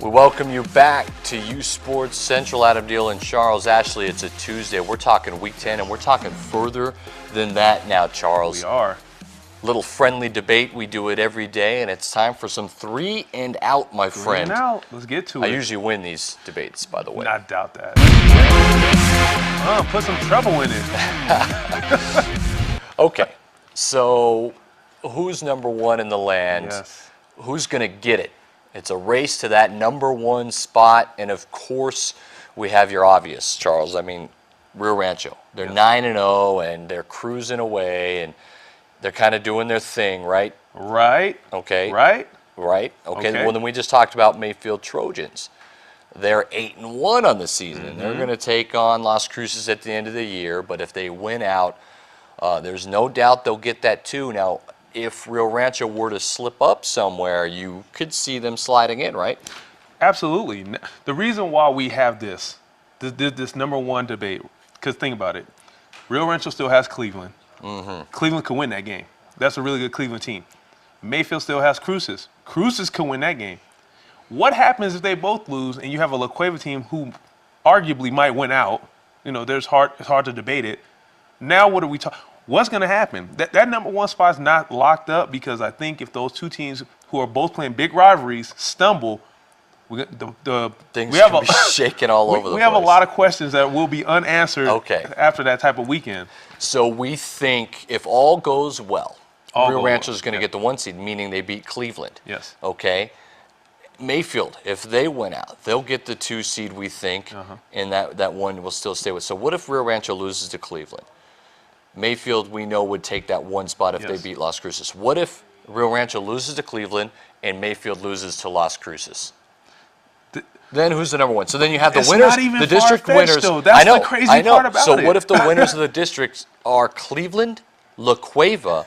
We welcome you back to uSportsCentral. Adam Deal and Charles Ashley. It's a Tuesday. We're talking Week 10, and we're talking further than that now, Charles. We are. Little friendly debate. We do it every day, and it's time for some 3 and out, my friend. 3 and out. Let's get to it. I usually win these debates, by the way. I doubt that. Put some trouble in it. Okay, so who's number one in the land? Yes. Who's going to get it? It's a race to that number one spot, and of course, we have your obvious, Charles. I mean, Rio Rancho. They're 9-0, and they're cruising away, and they're kind of doing their thing, right? Right. Okay. Right. Right. Okay. Well, then we just talked about Mayfield Trojans. They're 8-1 on the season. Mm-hmm. They're going to take on Las Cruces at the end of the year, but if they win out, there's no doubt they'll get that too. Now, if Rio Rancho were to slip up somewhere, you could see them sliding in, right? Absolutely. The reason why we have this number one debate, because think about it, Rio Rancho still has Cleveland. Mm-hmm. Cleveland could win that game. That's a really good Cleveland team. Mayfield still has Cruces. Cruces could win that game. What happens if they both lose and you have a La Cueva team who arguably might win out? You know, it's hard to debate it. Now what are we talking? What's going to happen? That number one spot is not locked up, because I think if those two teams who are both playing big rivalries stumble, we have be shaking all over the place. We have a lot of questions that will be unanswered after that type of weekend. So we think if all goes well, Rio Rancho is going to get the 1 seed, meaning they beat Cleveland. Yes. Okay. Mayfield, if they win out, they'll get the 2 seed, we think, and that one will still stay with. So what if Rio Rancho loses to Cleveland? Mayfield, we know, would take that 1 spot if they beat Las Cruces. What if Rio Rancho loses to Cleveland and Mayfield loses to Las Cruces? Then who's the number one? So then you have the winners, the district winners. Though. That's the crazy part about it. So what if the winners of the districts are Cleveland, La Cueva,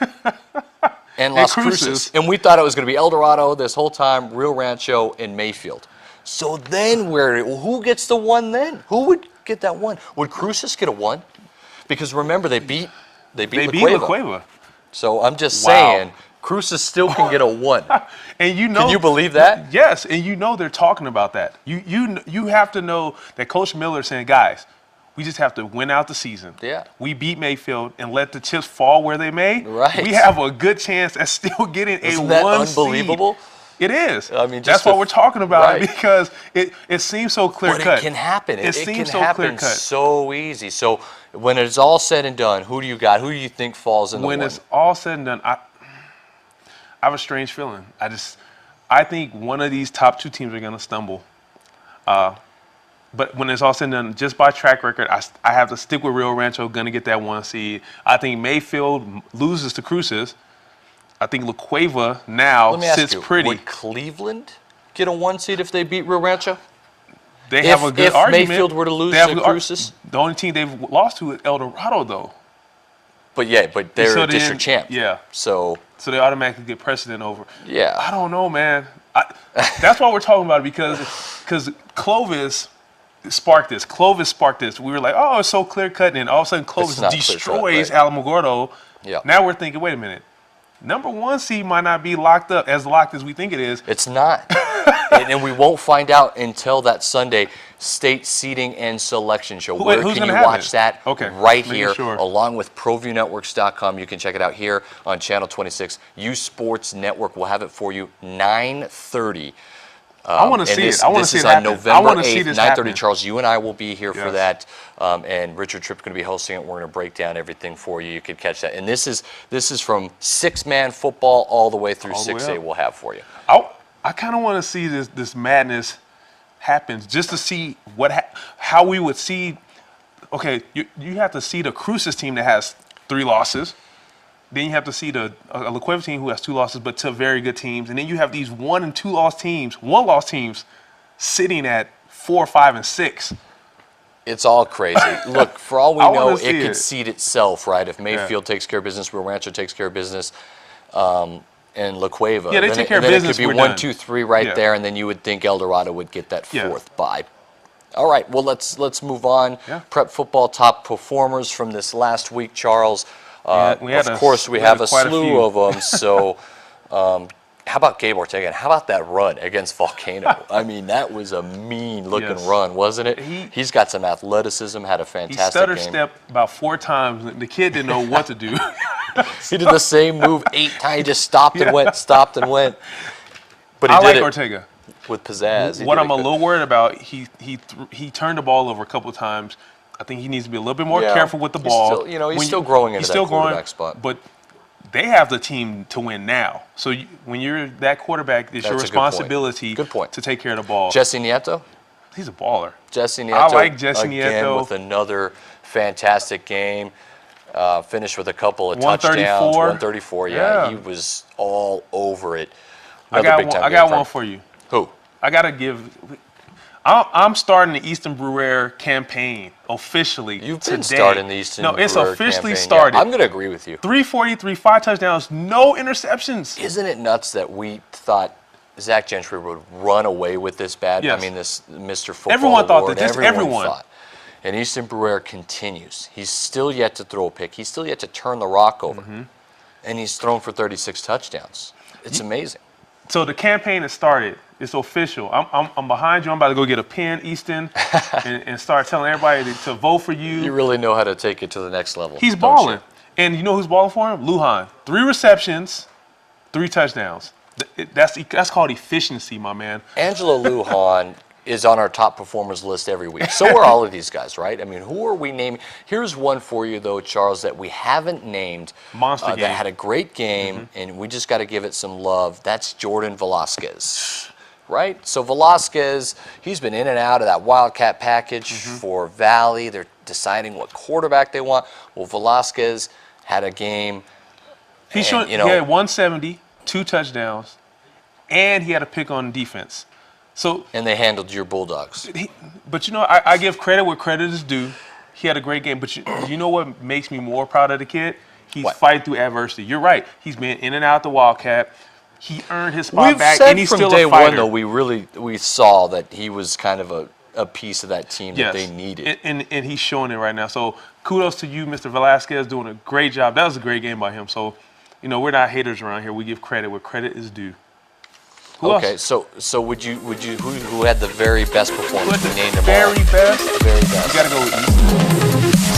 and Las Cruces? And we thought it was going to be El Dorado this whole time, Rio Rancho, and Mayfield. So then who gets the 1 then? Who would get that 1? Would Cruces get a 1? Because remember, they beat La Cueva. So I'm just saying, Cruces still can get a 1. And can you believe that? Yes, and you know they're talking about that. You have to know that Coach Miller is saying, guys, we just have to win out the season. Yeah. We beat Mayfield and let the chips fall where they may. Right. We have a good chance at still getting Isn't a that 1 unbelievable? seed. It is. I mean, that's what we're talking about, because it seems so clear cut. But it can happen. It can happen so easy. So when it's all said and done, who do you got? Who do you think falls in the 1? When it's all said and done, I have a strange feeling. I think one of these top 2 teams are going to stumble. But when it's all said and done, just by track record, I have to stick with Rio Rancho, going to get that 1 seed. I think Mayfield loses to Cruces. I think La Cueva now sits pretty. Would Cleveland get a 1 seed if they beat Rio Rancho? They have a good argument. If Mayfield were to lose to Cruces? The only team they've lost to is El Dorado, though. But they're a district champ. Yeah. So they automatically get precedent over. Yeah. I don't know, man. That's why we're talking about it, because Clovis sparked this. We were like, oh, it's so clear cut, and all of a sudden Clovis destroys Alamogordo. Yeah. Now we're thinking, wait a minute. Number 1 seed might not be locked as we think it is. It's not. and we won't find out until that Sunday state seeding and selection show. Where can you watch that? Right here, along with ProViewNetworks.com. You can check it out here on Channel 26. uSports Network will have it for you 9:30. I want to see it. I want to see it happen. This is on November 8th, 9:30. Charles, you and I will be here for that, and Richard Tripp's going to be hosting it. We're going to break down everything for you. You can catch that. And this is from 6-man football all the way through 6A. We'll have for you. I kind of want to see this madness happen, just to see how we would see. Okay, you have to see the Cruces team that has 3 losses. Then you have to see the La Cueva team who has 2 losses, but 2 very good teams. And then you have these 1- and 2-loss teams, 1-loss teams, sitting at 4, 5, and 6. It's all crazy. Look, for all we know, it could seed itself, right? If Mayfield takes care of business, Rio Rancho takes care of business, and La Cueva. Yeah, they take care of business. It could be 1, 2, 3 right there, and then you would think El Dorado would get that 4th bye. All right, well, let's move on. Prep football top performers from this last week, Charles. Of course, we have a slew of them. So how about Gabe Ortega? And how about that run against Volcano? I mean, that was a mean-looking run, wasn't it? He's got some athleticism, had a fantastic game. He stutter-stepped about 4 times. And the kid didn't know what to do. He did the same move 8 times. He just stopped and went, stopped and went. But he I did like it Ortega. with pizzazz. What I'm a little worried about, he turned the ball over a couple of times. I think he needs to be a little bit more careful with the ball. Still, he's still growing into that quarterback spot. But they have the team to win now. So when you're that quarterback, it's your responsibility to take care of the ball. Jesse Nieto? He's a baller. Jesse Nieto. I like Jesse again Nieto. With another fantastic game. Finished with a couple of touchdowns. 134. Yeah, he was all over it. I got one for you. Who? I got to give. I'm starting the Easton Brewer campaign officially. You've been starting the Easton Brewer campaign. No, it's officially campaign. started. Yeah, I'm going to agree with you. 343, 5 touchdowns, no interceptions. Isn't it nuts that we thought Zach Gentry would run away with this bad? Yes. I mean, this Mr. Football Everyone thought Award. that. Everyone thought. And Easton Brewer continues. He's still yet to throw a pick. He's still yet to turn the rock over. And he's thrown for 36 touchdowns. It's amazing. So the campaign has started. It's official. I'm behind you. I'm about to go get a pen, Easton, and start telling everybody to vote for you. You really know how to take it to the next level. He's balling. And you know who's balling for him? Lujan. 3 receptions, 3 touchdowns. That's called efficiency, my man. Angelo Lujan is on our top performers list every week. So are all of these guys, right? I mean, who are we naming? Here's one for you, though, Charles, that we haven't named. Monster game. That had a great game, and we just got to give it some love. That's Jordan Velasquez, right? So Velasquez, he's been in and out of that Wildcat package for Valley. They're deciding what quarterback they want. Well, Velasquez had a game. He had 170, 2 touchdowns, and he had a pick on defense. And they handled your Bulldogs. But you know, I give credit where credit is due. He had a great game. But you know what makes me more proud of the kid? He's fighting through adversity. You're right. He's been in and out the Wildcat. He earned his spot back, and he's still a fighter. From day one, though, we saw that he was kind of a piece of that team that they needed. And he's showing it right now. So kudos to you, Mr. Velasquez, doing a great job. That was a great game by him. So, you know, we're not haters around here. We give credit where credit is due. Okay, so would you who had the very best performance? We named them very all. best. Very best. You gotta go with Easton.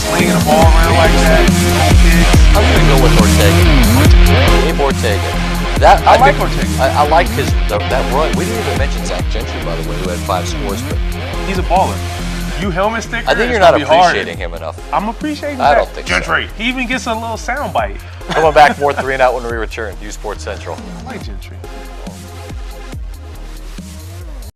Slinging the ball around like that. I'm gonna go with Ortega. Gabe Ortega. I like Ortega. I like that run. We didn't even mention Zach Gentry, by the way, who had 5 scores, but he's a baller. You helmet sticker. I think you're not appreciating him enough. I'm appreciating I don't think Gentry. So. He even gets a little sound bite. Coming back, more 3 and Out when we return. uSportsCentral. I like Gentry.